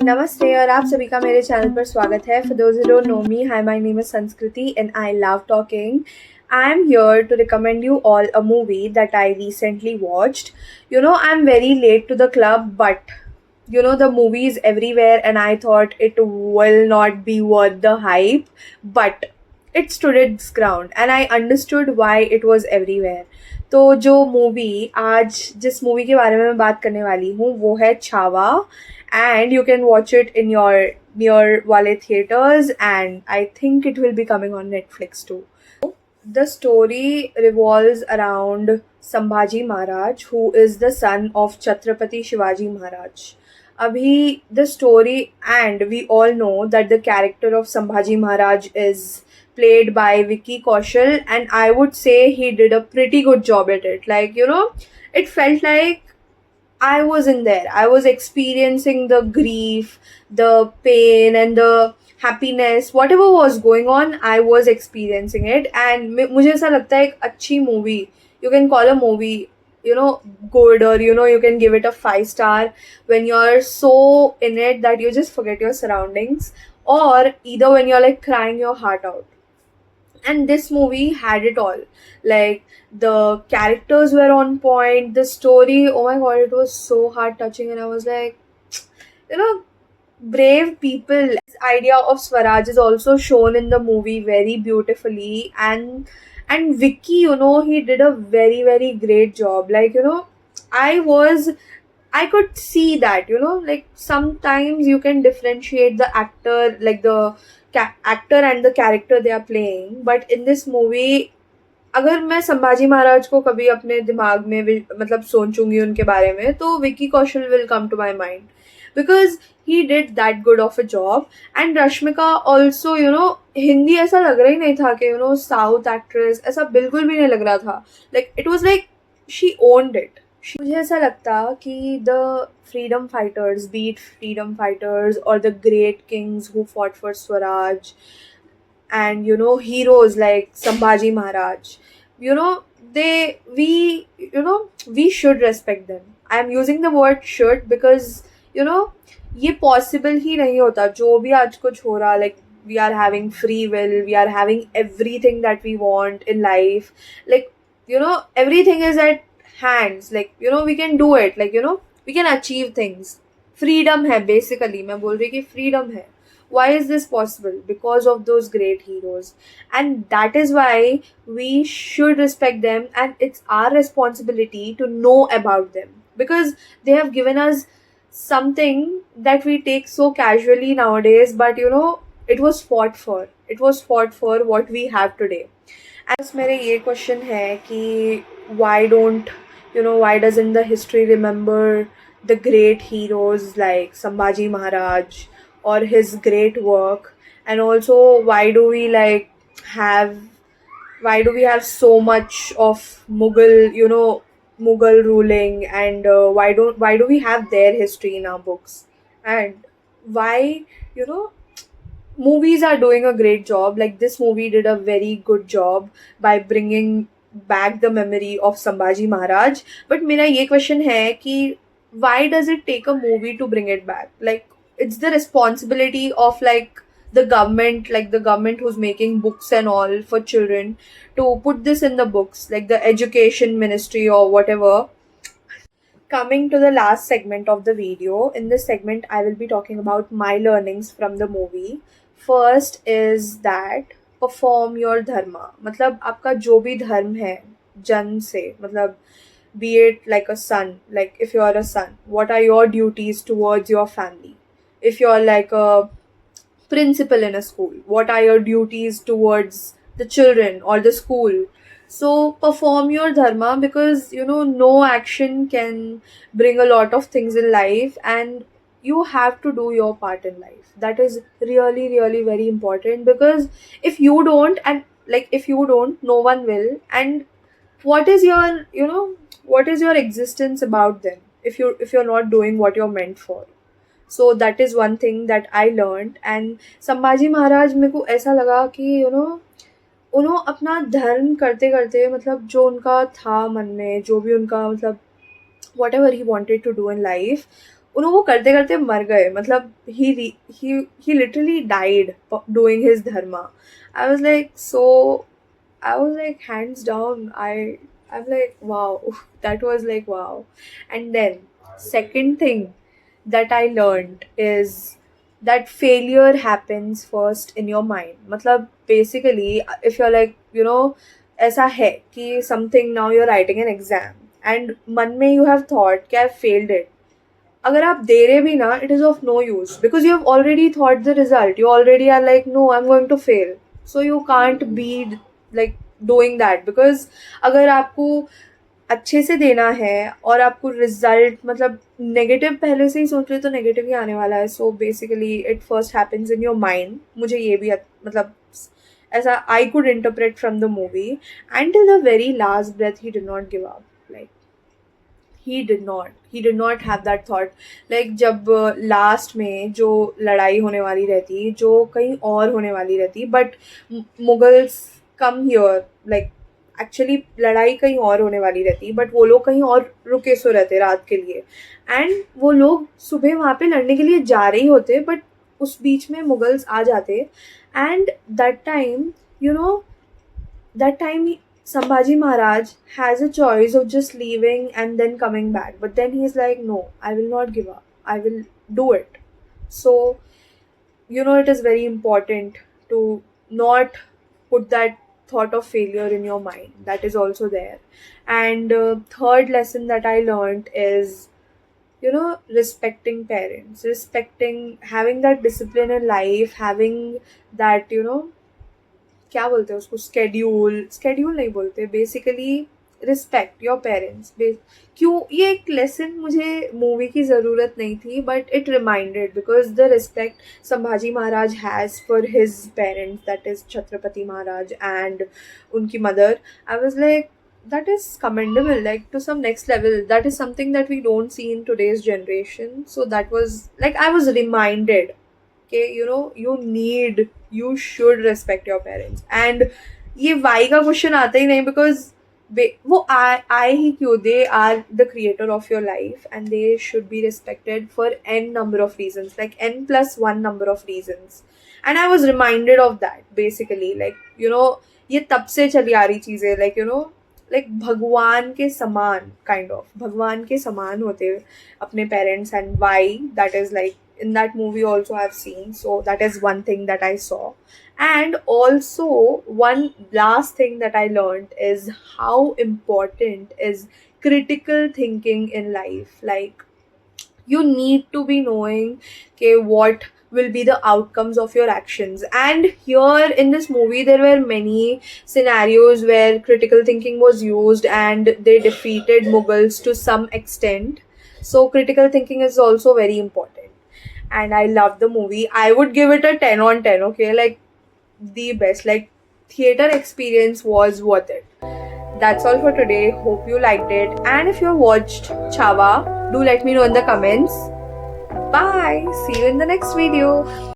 नमस्ते और आप सभी का मेरे चैनल पर स्वागत है. For those who don't know me, hi, my name is Sanskriti and I love talking. I'm here to recommend you all a movie that I recently watched. I'm very late to the club, but the movie is everywhere and I thought it will not be worth the hype, but it stood its ground and I understood why it was everywhere. तो जो movie आज जिस movie के बारे में मैं बात करने वाली हूँ वो है Chhaava. And you can watch it in your near Wale theaters, and I think it will be coming on Netflix too. The story revolves around Sambhaji Maharaj, who is the son of Chhatrapati Shivaji Maharaj. Abhi, the story, and we all know that the character of Sambhaji Maharaj is played by Vicky Kaushal, and I would say he did a pretty good job at it. It felt like I was in there. I was experiencing the grief, the pain, and the happiness. Whatever was going on, I was experiencing it. And मुझे ऐसा लगता है एक अच्छी movie. You can call a movie, good, or you can give it a 5 star when you're so in it that you just forget your surroundings, or either when you're like crying your heart out. And this movie had it all. Like, the characters were on point, the story, oh my god, it was so heart touching, and I was like, you know brave people. This idea of Swaraj is also shown in the movie very beautifully, and Vicky, he did a very very great job. I was I could see that, like sometimes you can differentiate the actor, like the actor and the character they are playing. But in this movie, अगर मैं संभाजी महाराज को कभी अपने दिमाग में मतलब सोचूंगी उनके बारे में, तो Vicky Kaushal will come to my mind because he did that good of a job. And Rashmika also, Hindi ऐसा लग रहा ही नहीं था कि साउथ एक्ट्रेस, ऐसा बिल्कुल भी नहीं लग रहा था. Like it was like she owned it. मुझे ऐसा लगता कि the freedom fighters, beat freedom fighters और the great kings who fought for Swaraj, and heroes like Sambhaji Maharaj, we should respect them. I am using the word should because ये possible ही नहीं होता जो भी आज कुछ हो रहा. Like, we are having free will, we are having everything that we want in life. Like, everything is at hands. Like, we can do it. Like, we can achieve things. Freedom है basically. मैं बोल रही कि freedom है. Why is this possible? Because of those great heroes. And that is why we should respect them, and it's our responsibility to know about them, because they have given us something that we take so casually nowadays. But it was fought for. It was fought for what we have today. And मेरे ये question है कि why don't, why doesn't the history remember the great heroes like Sambhaji Maharaj or his great work? And also, have why do we have so much of Mughal ruling? And why do we have their history in our books? And why, you know movies are doing a great job. Like, this movie did a very good job by bringing back the memory of Sambhaji Maharaj. But मेरा ये question है कि why does it take a movie to bring it back? Like, it's the responsibility of the government who's making books and all for children, to put this in the books, like the education ministry or whatever. Coming to the last segment of the video, in this segment I will be talking about my learnings from the movie. First is that perform your dharma. मतलब आपका जो भी धर्म है जन्म से, मतलब be it like a son, like if you are a son, what are your duties towards your family? If you're like a principal in a school, what are your duties towards the children or the school? So perform your dharma, because no action can bring a lot of things in life, and you have to do your part in life. That is really really very important, because if you don't, and like if you don't, no one will. And what is your what is your existence about then, if you're not doing what you're meant for? So that is one thing that I learned. And Sambhaji Maharaj, मेरे को ऐसा लगा कि उन्होंने अपना धर्म करते करते, मतलब जो उनका था मन में, जो भी उनका मतलब whatever he wanted to do in life, वो करते करते मर गए, मतलब he literally died doing his dharma. I was like, so I was like, hands down, I'm like, wow. That was like, wow. And then second thing that I learned is that failure happens first in your mind. मतलब basically if you're like, ऐसा है कि something, now you're writing an exam and मन में you have thought कि I failed it. अगर आप दे रहे भी ना, it is of no use because you have already thought the result, you already are like no I am going to fail, so you can't be like doing that, because अगर आपको अच्छे से देना है और आपको रिजल्ट मतलब negative पहले से ही सोच रहे तो नेगेटिव ही आने वाला है. So basically it first happens in your mind. मुझे ये भी मतलब ऐसा I could interpret from the movie. And till the very last breath he did not give up. Like he did not have that thought. Like जब last में जो लड़ाई होने वाली रहती, जो कहीं और होने वाली रहती, but Mughals come here, like actually लड़ाई कहीं और होने वाली रहती, बट वो लोग कहीं और रुके सो रहते रात के लिए. एंड वो लोग सुबह वहाँ पे लड़ने के लिए जा रहे होते, बट उस बीच में मुगल्स आ जाते. And that time Sambhaji Maharaj has a choice of just leaving and then coming back. But then he's like, no, I will not give up. I will do it. So, it is very important to not put that thought of failure in your mind. That is also there. And third lesson that I learned is, respecting parents, having that discipline in life, having that, क्या बोलते हैं उसको, schedule नहीं बोलते, basically respect your parents. क्यों ये एक lesson मुझे मूवी की ज़रूरत नहीं थी, but it reminded because the respect Sambhaji Maharaj has for his parents, that is Chhatrapati Maharaj and उनकी mother. I was like, that is commendable, like to some next level. That is something that we don't see in today's generation. So that was like, I was reminded, okay, you should respect your parents. And ये why का question आता ही नहीं, because वो आए ही क्यों, they are the creator of your life and they should be respected for n number of reasons, like n+1 number of reasons. And I was reminded of that basically, like ये तब से चली आ रही चीज़ें, लाइक भगवान के समान, kind of भगवान के समान होते अपने parents. And why that is like in that movie also I've seen. So that is one thing that I saw. And also one last thing that I learned is how important is critical thinking in life. Like you need to be knowing what will be the outcomes of your actions. And here in this movie there were many scenarios where critical thinking was used and they defeated Mughals to some extent. So critical thinking is also very important. And I love the movie. I would give it a 10 on 10, okay? Like, the best. Like, theater experience was worth it. That's all for today. Hope you liked it. And if you watched Chhaava, do let me know in the comments. Bye! See you in the next video.